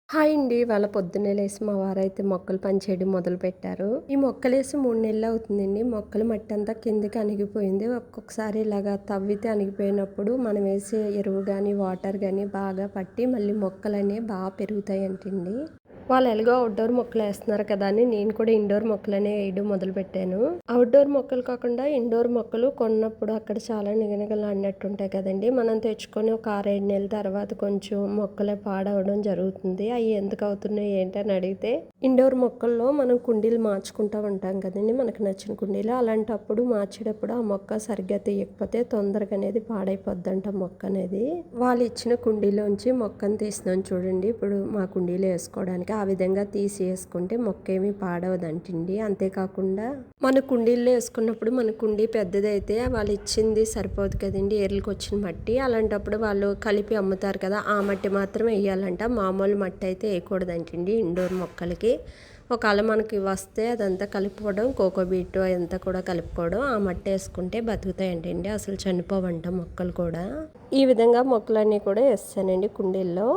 Hi అండి. వాళ్ళ పొద్దున్నే లేసి మా వారైతే మొక్కలు పని చేయడం మొదలుపెట్టారు. ఈ మొక్కలేసి 3 నెలలు అవుతుందండి. మొక్కల మట్టి అంతా కిందకి అణిగిపోయింది. ఒక్కొక్కసారి ఇలాగా తవ్వితే అణిగిపోయినప్పుడు మనం వేసే ఎరువు గానీ, వాటర్ గానీ బాగా పట్టి మళ్ళీ మొక్కలనేవి బాగా పెరుగుతాయంటండి. వాళ్ళు ఎలాగో అవుట్‌డోర్ మొక్కలేస్తున్నారు కదా అని నేను కూడా ఇండోర్ మొక్కలనే వేయడం మొదలుపెట్టాను. అవుట్‌డోర్ మొక్కలు కాకుండా ఇండోర్ మొక్కలు కొన్నప్పుడు అక్కడ చాలా నిగనిగలాడినట్టుంటాయి కదండీ! మనం తెచ్చుకొని ఒక 6, 7 నెలల తర్వాత కొంచెం మొక్కలు పాడవడం జరుగుతుంది. అయి ఎందుకు అవుతున్నాయి ఏంటని అడిగితే ఇండోర్ మొక్కల్లో మనం కుండీలు మార్చుకుంటూ ఉంటాం కదండీ! మనకు నచ్చిన కుండీలు. అలాంటప్పుడు మార్చేటప్పుడు ఆ మొక్క సరిగ్గా తీయకపోతే తొందరగా అనేది పాడైపోద్దంట మొక్క అనేది. వాళ్ళు ఇచ్చిన కుండీలోంచి మొక్కను తీస్తున్నాను చూడండి. ఇప్పుడు మా కుండీలో వేసుకోవడానికి ఆ విధంగా తీసి వేసుకుంటే మొక్క ఏమీ పాడవదంటండి. అంతేకాకుండా మన కుండీల్లో వేసుకున్నప్పుడు మన కుండీ పెద్దదైతే వాళ్ళు ఇచ్చింది సరిపోదు కదండి, ఏర్లకు వచ్చిన మట్టి. అలాంటప్పుడు వాళ్ళు కలిపి అమ్ముతారు కదా, ఆ మట్టి మాత్రమే వేయాలంట. మామూలు మట్టి అయితే వేయకూడదంటండి ఇండోర్ మొక్కలకి. ఒకవేళ మనకి వస్తే అదంతా కలుపుకోవడం, కోకోబీట్ అదంతా కూడా కలుపుకోవడం, ఆ మట్టి వేసుకుంటే బతుకుతాయంటండి. అసలు చనిపోవంట మొక్కలు కూడా. ఈ విధంగా మొక్కలన్నీ కూడా వేస్తానండి కుండీల్లో.